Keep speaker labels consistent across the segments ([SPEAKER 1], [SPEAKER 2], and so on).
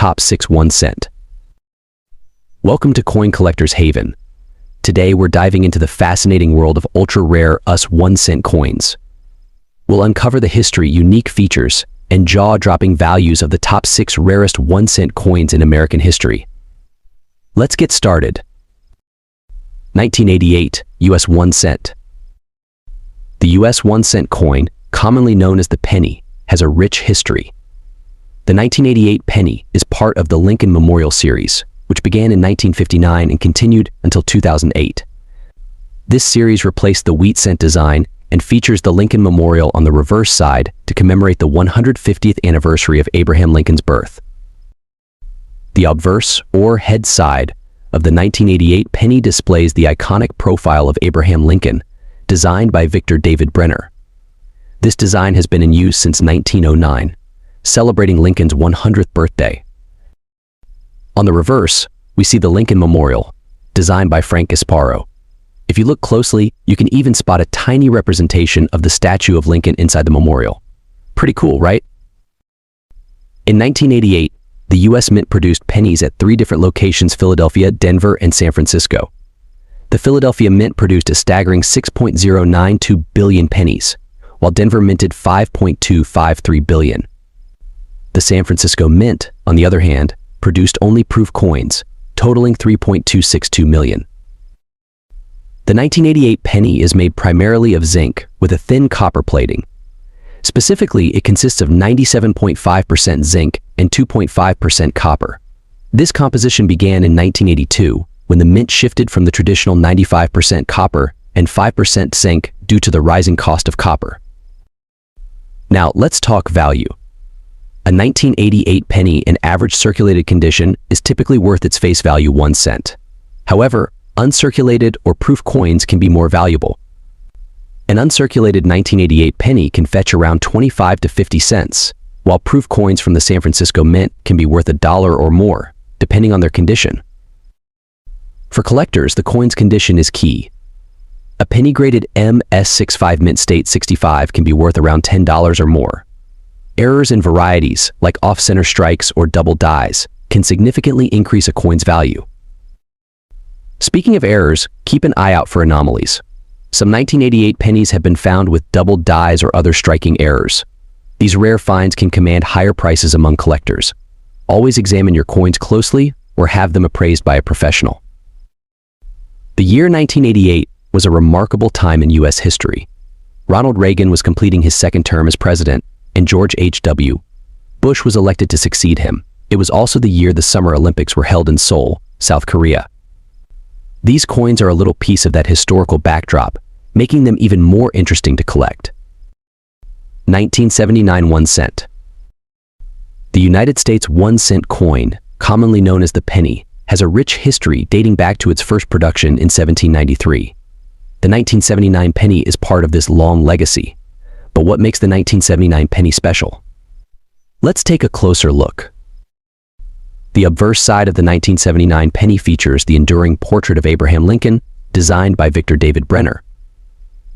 [SPEAKER 1] top 6 1-cent. Welcome to Coin Collector's Haven. Today we're diving into the fascinating world of ultra-rare US 1-cent coins. We'll uncover the history, unique features, and jaw-dropping values of the top 6 rarest 1-cent coins in American history. Let's get started. 1988 US 1 cent. The US 1 cent coin, commonly known as the penny, has a rich history. The 1988 penny is part of the Lincoln Memorial series, which began in 1959 and continued until 2008. This series replaced the wheat cent design and features the Lincoln Memorial on the reverse side to commemorate the 150th anniversary of Abraham Lincoln's birth. The obverse, or head side, of the 1988 penny displays the iconic profile of Abraham Lincoln, designed by Victor David Brenner. This design has been in use since 1909, celebrating Lincoln's 100th birthday. On the reverse, we see the Lincoln Memorial, designed by Frank Gasparo. If you look closely, you can even spot a tiny representation of the statue of Lincoln inside the memorial. Pretty cool, right? In 1988, the U.S. Mint produced pennies at 3 different locations: Philadelphia, Denver, and San Francisco. The Philadelphia Mint produced a staggering 6.092 billion pennies, while Denver minted 5.253 billion. The San Francisco Mint, on the other hand, produced only proof coins, totaling 3.262 million. The 1988 penny is made primarily of zinc with a thin copper plating. Specifically, it consists of 97.5% zinc and 2.5% copper. This composition began in 1982, when the mint shifted from the traditional 95% copper and 5% zinc due to the rising cost of copper. Now, let's talk value. A 1988 penny in average circulated condition is typically worth its face value 1 cent. However, uncirculated or proof coins can be more valuable. An uncirculated 1988 penny can fetch around 25 to 50 cents, while proof coins from the San Francisco Mint can be worth $1 or more, depending on their condition. For collectors, the coin's condition is key. A penny-graded MS65 Mint State 65 can be worth around $10 or more. Errors in varieties, like off-center strikes or double dies, can significantly increase a coin's value. Speaking of errors, keep an eye out for anomalies. Some 1988 pennies have been found with double dies or other striking errors. These rare finds can command higher prices among collectors. Always examine your coins closely or have them appraised by a professional. The year 1988 was a remarkable time in U.S. history. Ronald Reagan was completing his second term as president, and George H.W. Bush was elected to succeed him. It was also the year the Summer Olympics were held in Seoul, South Korea. These coins are a little piece of that historical backdrop, making them even more interesting to collect. 1979 1 cent. The United States 1 cent coin, commonly known as the penny, has a rich history dating back to its first production in 1793. The 1979 penny is part of this long legacy. But what makes the 1979 penny special? Let's take a closer look. The obverse side of the 1979 penny features the enduring portrait of Abraham Lincoln, designed by Victor David Brenner.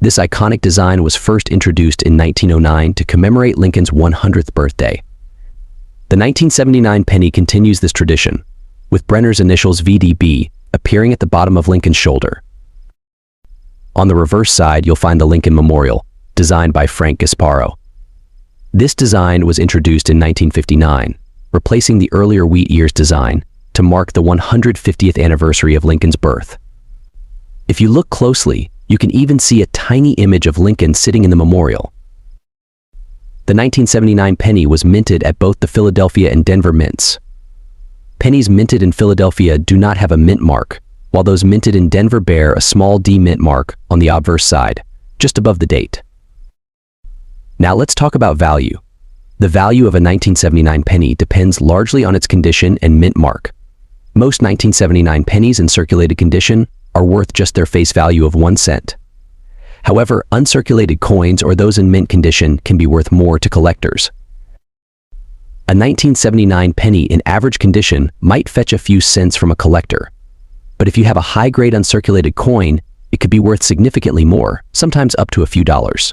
[SPEAKER 1] This iconic design was first introduced in 1909 to commemorate Lincoln's 100th birthday. The 1979 penny continues this tradition, with Brenner's initials VDB appearing at the bottom of Lincoln's shoulder. On the reverse side, you'll find the Lincoln Memorial, designed by Frank Gasparo. This design was introduced in 1959, replacing the earlier wheat years design to mark the 150th anniversary of Lincoln's birth. If you look closely, you can even see a tiny image of Lincoln sitting in the memorial. The 1979 penny was minted at both the Philadelphia and Denver mints. Pennies minted in Philadelphia do not have a mint mark, while those minted in Denver bear a small D mint mark on the obverse side, just above the date. Now let's talk about value. The value of a 1979 penny depends largely on its condition and mint mark. Most 1979 pennies in circulated condition are worth just their face value of 1 cent. However, uncirculated coins or those in mint condition can be worth more to collectors. A 1979 penny in average condition might fetch a few cents from a collector. But if you have a high-grade uncirculated coin, it could be worth significantly more, sometimes up to a few dollars.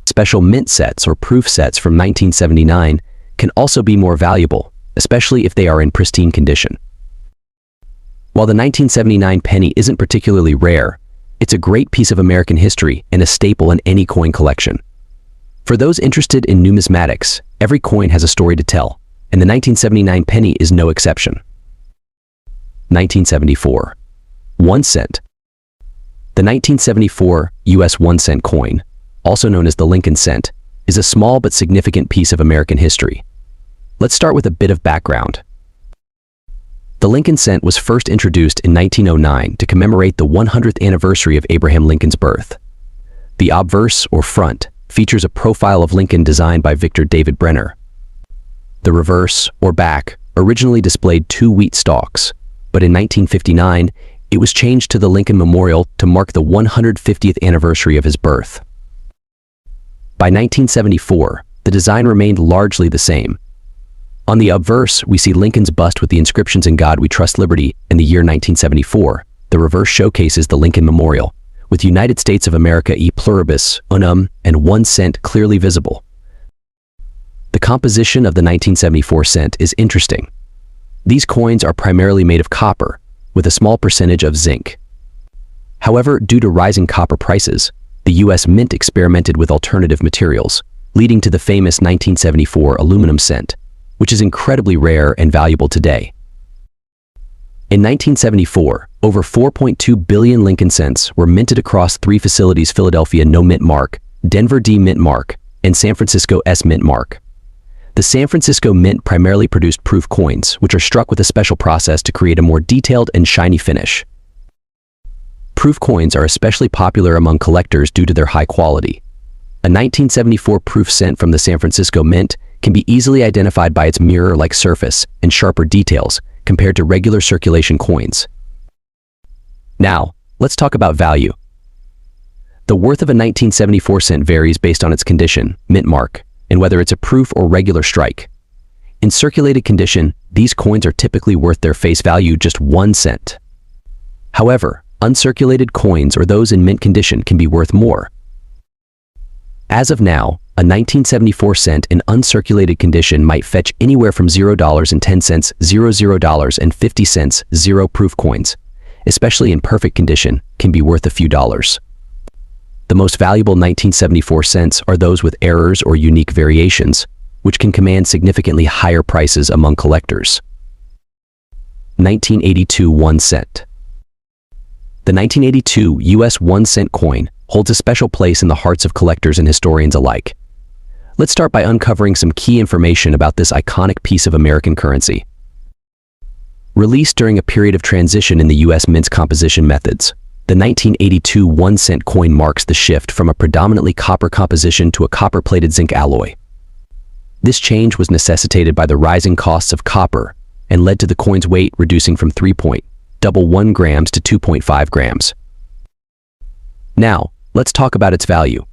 [SPEAKER 1] Special mint sets or proof sets from 1979 can also be more valuable, especially if they are in pristine condition. While the 1979 penny isn't particularly rare, it's a great piece of American history and a staple in any coin collection. For those interested in numismatics, every coin has a story to tell, and the 1979 penny is no exception. 1974. 1 cent. The 1974 U.S. 1 cent coin, also known as the Lincoln cent, is a small but significant piece of American history. Let's start with a bit of background. The Lincoln cent was first introduced in 1909 to commemorate the 100th anniversary of Abraham Lincoln's birth. The obverse, or front, features a profile of Lincoln designed by Victor David Brenner. The reverse, or back, originally displayed 2 wheat stalks, but in 1959, it was changed to the Lincoln Memorial to mark the 150th anniversary of his birth. By 1974, the design remained largely the same. On the obverse, we see Lincoln's bust with the inscriptions "In God We Trust, Liberty" and the year 1974. The reverse showcases the Lincoln Memorial, with United States of America e pluribus unum and 1 cent clearly visible. The composition of the 1974 cent is interesting. These coins are primarily made of copper, with a small percentage of zinc. However, due to rising copper prices, the U.S. Mint experimented with alternative materials, leading to the famous 1974 aluminum cent, which is incredibly rare and valuable today. In 1974, over 4.2 billion Lincoln cents were minted across 3 facilities: Philadelphia No Mint Mark, Denver D Mint Mark, and San Francisco S Mint Mark. The San Francisco Mint primarily produced proof coins, which are struck with a special process to create a more detailed and shiny finish. Proof coins are especially popular among collectors due to their high quality. A 1974 proof cent from the San Francisco Mint can be easily identified by its mirror-like surface and sharper details compared to regular circulation coins. Now, let's talk about value. The worth of a 1974 cent varies based on its condition, mint mark, and whether it's a proof or regular strike. In circulated condition, these coins are typically worth their face value, just 1 cent. However, uncirculated coins or those in mint condition can be worth more. As of now, a 1974 cent in uncirculated condition might fetch anywhere from $0.10, $0.50, 0 proof coins, especially in perfect condition, can be worth a few dollars. The most valuable 1974 cents are those with errors or unique variations, which can command significantly higher prices among collectors. 1982 1 cent. The 1982 U.S. 1 cent coin holds a special place in the hearts of collectors and historians alike. Let's start by uncovering some key information about this iconic piece of American currency. Released during a period of transition in the U.S. Mint's composition methods, the 1982 1 cent coin marks the shift from a predominantly copper composition to a copper-plated zinc alloy. This change was necessitated by the rising costs of copper and led to the coin's weight reducing from 3.11 grams to 2.5 grams. Now, let's talk about its value.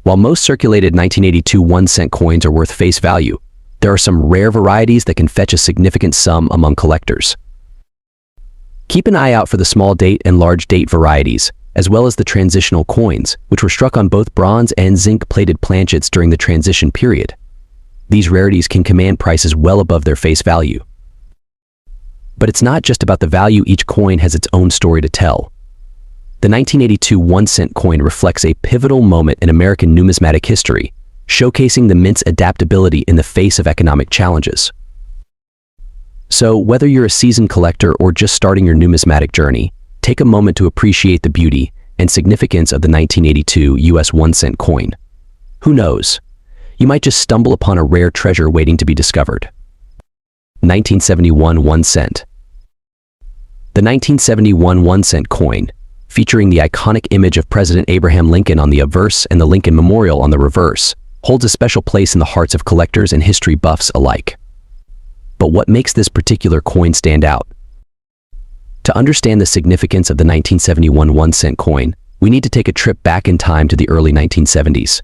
[SPEAKER 1] While most circulated 1982 1 cent coins are worth face value, there are some rare varieties that can fetch a significant sum among collectors. Keep an eye out for the small date and large date varieties, as well as the transitional coins, which were struck on both bronze and zinc-plated planchets during the transition period. These rarities can command prices well above their face value. But it's not just about the value. Each coin has its own story to tell. The 1982 1 cent coin reflects a pivotal moment in American numismatic history, showcasing the mint's adaptability in the face of economic challenges. So, whether you're a seasoned collector or just starting your numismatic journey, take a moment to appreciate the beauty and significance of the 1982 U.S. 1 cent coin. Who knows? You might just stumble upon a rare treasure waiting to be discovered. 1971 1 cent. The 1971 1 cent coin, featuring the iconic image of President Abraham Lincoln on the obverse and the Lincoln Memorial on the reverse, holds a special place in the hearts of collectors and history buffs alike. But what makes this particular coin stand out? To understand the significance of the 1971 1 cent coin, we need to take a trip back in time to the early 1970s.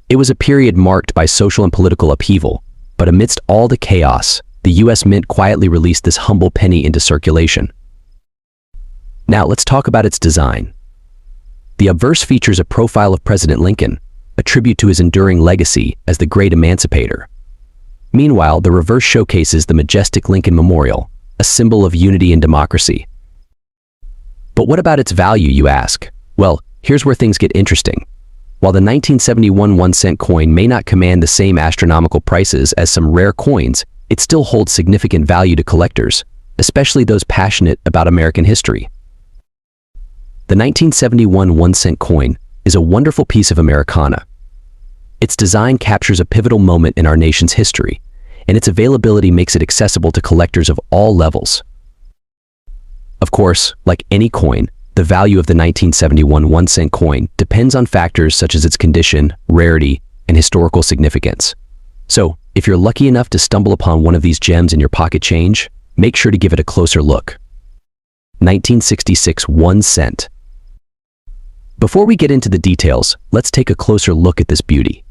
[SPEAKER 1] It was a period marked by social and political upheaval, but amidst all the chaos, the U.S. Mint quietly released this humble penny into circulation. Now let's talk about its design. The obverse features a profile of President Lincoln, a tribute to his enduring legacy as the great emancipator. Meanwhile, the reverse showcases the majestic Lincoln Memorial, a symbol of unity and democracy. But what about its value, you ask? Well, here's where things get interesting. While the 1971 1-cent coin may not command the same astronomical prices as some rare coins, it still holds significant value to collectors, especially those passionate about American history. The 1971 1-cent coin is a wonderful piece of Americana. Its design captures a pivotal moment in our nation's history, and its availability makes it accessible to collectors of all levels. Of course, like any coin, the value of the 1971 1-cent coin depends on factors such as its condition, rarity, and historical significance. So, if you're lucky enough to stumble upon one of these gems in your pocket change, make sure to give it a closer look. 1966 1 cent. Before we get into the details, let's take a closer look at this beauty.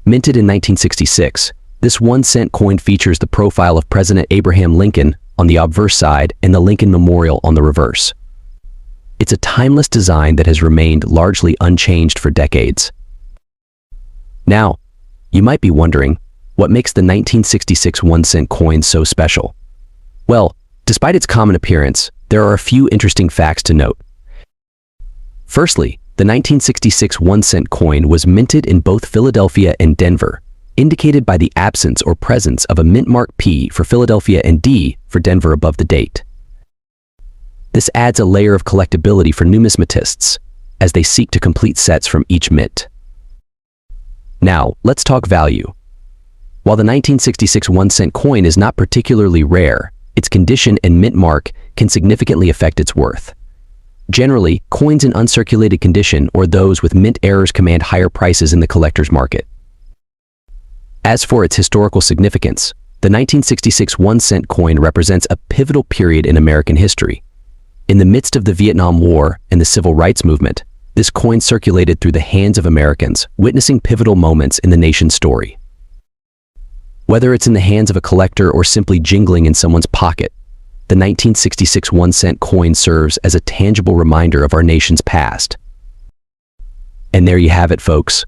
[SPEAKER 1] Minted in 1966, this 1-cent coin features the profile of President Abraham Lincoln on the obverse side and the Lincoln Memorial on the reverse. It's a timeless design that has remained largely unchanged for decades. Now, you might be wondering, what makes the 1966 1-cent coin so special? Well, despite its common appearance, there are a few interesting facts to note. Firstly, the 1966 1-cent coin was minted in both Philadelphia and Denver, indicated by the absence or presence of a mint mark P for Philadelphia and D for Denver above the date. This adds a layer of collectability for numismatists as they seek to complete sets from each mint. Now, let's talk value. While the 1966 1-cent coin is not particularly rare, its condition and mint mark can significantly affect its worth. Generally, coins in uncirculated condition or those with mint errors command higher prices in the collector's market. As for its historical significance, the 1966 1-cent coin represents a pivotal period in American history. In the midst of the Vietnam War and the Civil Rights Movement, this coin circulated through the hands of Americans, witnessing pivotal moments in the nation's story. Whether it's in the hands of a collector or simply jingling in someone's pocket, the 1966 1-cent coin serves as a tangible reminder of our nation's past. And there you have it, folks.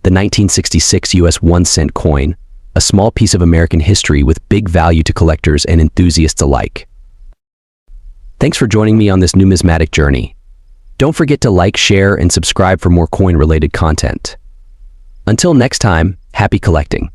[SPEAKER 1] The 1966 US 1-cent coin, a small piece of American history with big value to collectors and enthusiasts alike. Thanks for joining me on this numismatic journey. Don't forget to like, share, and subscribe for more coin-related content. Until next time, happy collecting.